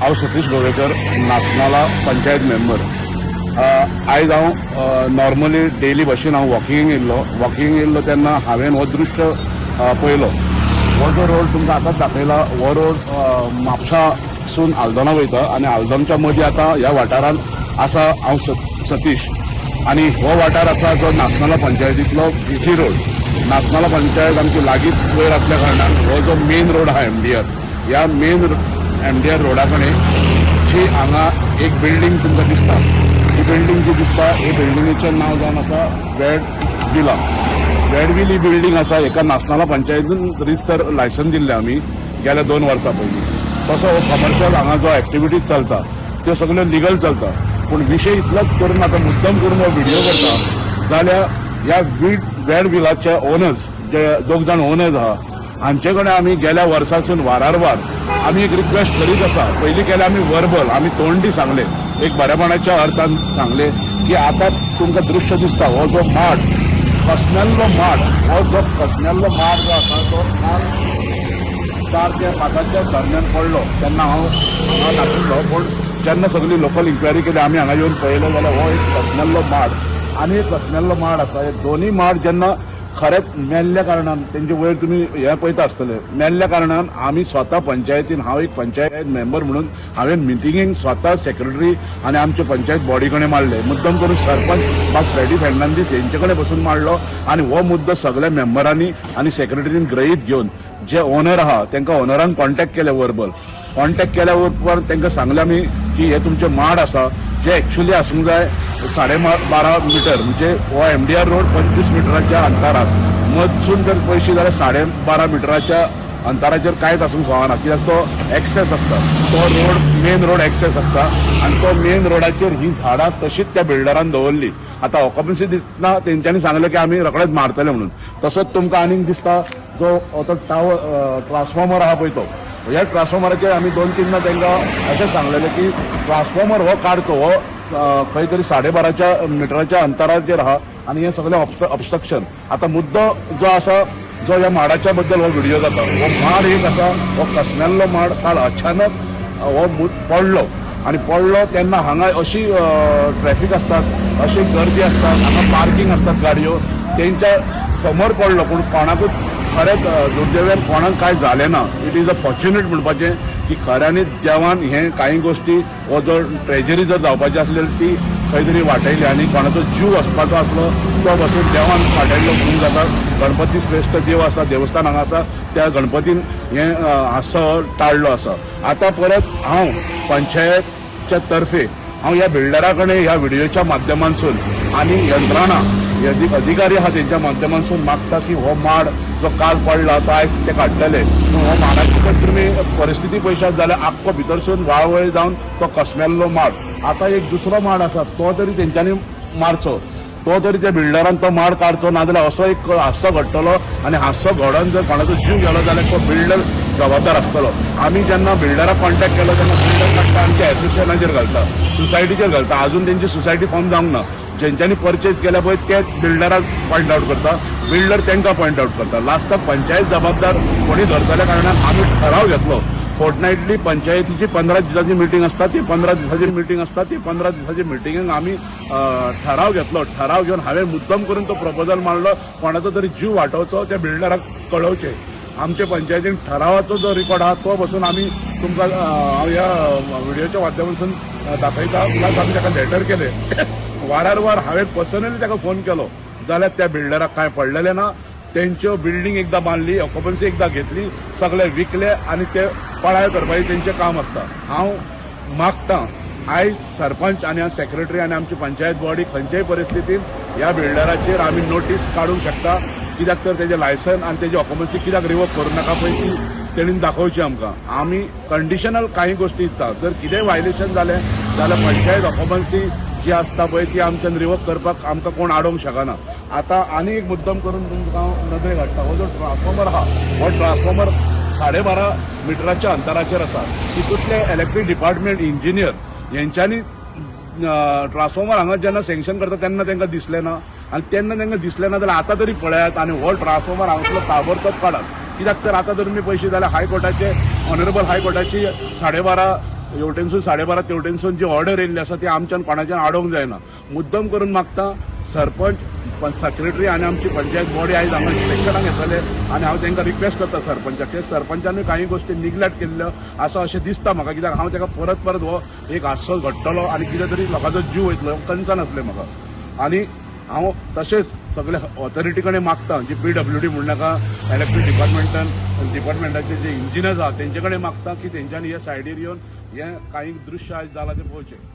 हांव सतीश गोवेकर नासनाला पंचायत मेंबर. आयज हांव नॉर्मली डेली भशेन हांव वॉकिंग येयल्लो तेन्ना हांवें हो दृश्य पळयलो. हो जो रोड तुमकां आतांच दाखयला हो रोड म्हापशासून आल्दोना वयता आनी आल्दोनाच्या मदीं आतां ह्या वाठारान आसा हांव सतीश. आनी हो वाठार आसा जो नासनाला पंचायतींतलो बिजी रोड. नासनाला पंचायत आमची लागींच वयर आसल्या कारणान हो जो मेन रोड आहा MDR, ह्या मेन MDR रोडा कडेन जी हांगा एक बिल्डींग तुमकां दिसता, ही बिल्डींग जी दिसता हे बिल्डिंगेचें नांव जावन आसा वेडविला. वेडविल ही बिल्डींग आसा. एका नासनाला पंचायतीन रिसर लायसन दिल्लें आमी गेल्या 2 वर्सां पयलीं. तसो हो कमर्शियल हांगा जो एक्टिविटीज चलता त्यो सगळ्यो लिगल चलता. पूण विशय इतलोच करून आतां मुद्दम करून हो व्हिडिओ करता जाल्यार ह्या वेडविलाचे ओनर्स जे 2 जाण ओनर्स आहा हांचे कडेन आमी गेल्या वर्सासून वार आमी एक रिक्वेस्ट करीत आसा. पयलीं केलें आमी वर्बल, आमी तोंडी सांगलें, एक बरेपणाच्या अर्थान सांगलें की आतां तुमकां दृश्य दिसता हो जो माड कसमेल्लो माड, हो जो कसमेल्लो माड जो आसा तो 4 ते 5च्या दरम्यान पडलो तेन्ना हांव हांगा नाशिल्लो. पूण जेन्ना सगळी लोकल इन्क्वायरी केली आमी हांगा येवन पळयलो जाल्यार हो एक कसमेल्लो माड आनी एक कसमेल्लो माड आसा. हे दोनूय माड जेन्ना खरेंच मेल्ल्या कारणान तेंचे वयर तुमी हे पळयता आसतले, मेल्ल्या कारणान आमी स्वता पंचायतीन, हांव एक पंचायत मेंबर म्हणून हांवें मिटिंगेक स्वता सेक्रेटरी आनी आमचे पंचायत बॉडी कडेन मांडले. मुद्दम करून सरपंच बाब फ्रेडी फेर्नांदीस हेंचे कडेन बसून मांडलो आनी हो मुद्दो सगळ्या मेंबरांनी आनी सेक्रेटरीन ग्रहीत घेवन जे ओनर आहा तांकां ओनरान कॉन्टॅक्ट केले. वर्बल कॉन्टॅक्ट केल्या उपरांत तांकां सांगलें आमी की हे तुमचे माड आसा जे एक्चुअली आसूंक जाय 12.5 मीटर, म्हणजे हो MDR रोड 25 मिटराच्या अंतरार मदसून जर पयशी जाल्यार 12.5 मिटराच्या अंतराचेर कांयच आसूंक फावना. कित्याक तो एक्सेस आसता, तो रोड मेन रोड एक्सेस आसता आनी तो मेन रोडाचेर ही झाडां तशीच त्या बिल्डरान दवरली. आतां ऑक्युपन्सी दिसना, तेंच्यांनी सांगलें की आमी रोखडेच मारतले म्हणून. तसोच तुमकां आनीक दिसता जो तो टावर ट्रान्सफॉर्मर आहा पळय तो, ह्या ट्रान्सफॉर्मराचेर आमी 2-3दां तांकां अशें सांगलेलें की ट्रान्सफॉर्मर हो काडचो, हो खंय तरी 12.5 मिटराच्या अंतराचेर आहा आनी हें सगळें ऑब्स्ट्रक्शन. आतां मुद्दो जो आसा जो ह्या माडाच्या बद्दल हो व्हिडिओ जाता, हो माड एक आसा, हो कसमेल्लो माड काल अचानक हो पडलो आनी पडलो तेन्ना हांगा अशी ट्रॅफिक आसतात, अशी गर्दी आसतात, हांगा पार्किंग आसतात गाडयो, तेंच्या समोर पडलो. पूण कोणाकूच खरेंच दुर्दैवान कोणाक कांय जालें ना. इट इज अ फॉर्च्युनेट म्हणपाचें की खऱ्यांनीच देवान हें कांय गोश्टी हो जो ट्रेजरी जर जावपाची आसलेली ती खंय तरी वाटयली आनी कोणाचो जीव वचपाचो आसलो तो बसून देवान वाटयल्लो म्हणून जाता. गणपती श्रेष्ठ देव आसा, देवस्थान हांगा आसा, त्या गणपतीन हें हांसो टाळ्ळो आसा. आतां परत हांव पंचायतच्या तर्फे हांव ह्या बिल्डरा कडेन ह्या व्हिडिओच्या माध्यमांतसून आनी यंत्रणा अधिकारी आहा तेंच्या माध्यमांतसून मागता की हो माड जो काल पडला तो आयज ते काडटले. हो माडाची जर तुमी परिस्थिती पळयशात जाल्यार आख्खो भितरसून वाळवळ जावन तो कसमेल्लो माड. आतां एक दुसरो माड आसा तो तरी तेंच्यांनी मारचो, तो तरी त्या बिल्डरान तो माड काडचो, नाजाल्यार असो एक हादसो घडटलो आनी हादसो घडोवन जर कोणाचो जीव गेलो जाल्यार तो बिल्डर जबाबदार आसतलो. आमी जेन्ना बिल्डराक कॉन्टॅक्ट केलो तेन्ना बिल्डर काडटा आमच्या एसोसिएशनाचेर घालता, सोसायटीचेर घालता. अजून तेंची सोसायटी फॉर्म जावंक ना. जेंच्यांनी परचेज केल्या पळय तेच बिल्डराक पॉयंट आउट करता, बिल्डर तांकां पॉयंट आउट करता. लास्टाक पंचायत जबाबदार कोणी धरतल्या कारणान आमी ठराव घेतलो. फोर्टनायटली पंचायतीची 15 दिसांची मिटींग आसता, ती 15 दिसांची मिटींग आसता, ती 15 दिसांची मिटींगेक आमी ठराव घेतलो. ठराव घेवन हांवें मुद्दम करून तो प्रपोजल मांडलो कोणाचो तरी जीव वाटोवचो, त्या बिल्डराक कळोवचें. आमचे पंचायतीन ठरावाचो जो रिकॉर्ड आहा तो बसून आमी तुमकां हांव ह्या व्हिडिओच्या माध्यमांतसून दाखयता. प्लस आमी ताका लेटर केले. वार हांवें पर्सनली ताका फोन केलो जाल्यार त्या बिल्डराक कांय पडलेलें ना. तेंच्यो बिल्डींग एकदां बांदली, ऑक्युपन्सी एकदां घेतली, सगळे विकले आनी ते पळाय करपाचें तेंचें काम आसता. हांव मागतां आयज सरपंच आनी सेक्रेटरी आनी आमची पंचायत बॉडी खंयच्याय परिस्थितीन ह्या बिल्डराचेर आमी नोटीस काडूंक शकता. कित्याक तर तेजें लायसन आनी तेजी ऑक्युपन्सी कित्याक रिवोक करूं नाका पळय ती तेणीन दाखोवची आमकां. आमी कंडिशनल कांय गोश्टी दिता. जर कितेंय वायलेशन जालें जाल्यार पंचायत ऑक्युपन्सी जी आसता पळय ती आमच्यान रिवोक करपाक आमकां कोण आडोवंक शकना. आतां आनी एक मुद्दम करून तुमकां हांव नदरेक हाडटा. हो जो ट्रान्सफॉर्मर आहा हो ट्रान्सफॉर्मर 12.5 मिटराच्या अंतराचेर आसा. तितूंतले इलेक्ट्रीक डिपार्टमेंट इंजिनियर हेंच्यांनी ट्रान्सफॉर्मर हांगा जेन्ना सँक्शन करता तेन्ना तांकां दिसलें ना आनी तेन्ना तांकां दिसलें ना जाल्यार आतां तरी पळयात आनी हो ट्रान्सफॉर्मर हांगासलो ताबडतोब काडात. कित्याक तर आतां जर तुमी पळयशी जाल्यार हायकोर्टाचे ऑनरेबल हायकोर्टाची 12.5 हेवटेनसून 12:30 तेवटेनसून जी ऑर्डर येयल्ली आसा ती आमच्यान कोणाच्यान आडोवंक जायना. मुद्दम करून मागता सरपंच सेक्रेटरी आनी आमची पंचायत बॉडी आयज हांगा इन्स्पेक्शनाक येतले आनी हांव तांकां रिक्वेस्ट करता सरपंचाक सरपंचानूय काही गोश्टी निग्लेक्ट केल्ल्यो आसा अशें दिसता म्हाका. कित्याक हांव ताका परत परत हो एक हादसो घडटलो आनी कितें तरी लोकांचो जीव वयतलो कन्सर्न आसलें म्हाका. आनी हांव तशेंच सगळ्या ऑथॉरिटी कडेन मागता जी PWD म्हणनाका इलेक्ट्रीक डिपार्टमेंटाचे जे इंजिनियर्स आहात तेंचे कडेन मागता की तेंच्यांनी हे सायडीर येवन हे काही दृश्य आयज जाला ते पळोवचें.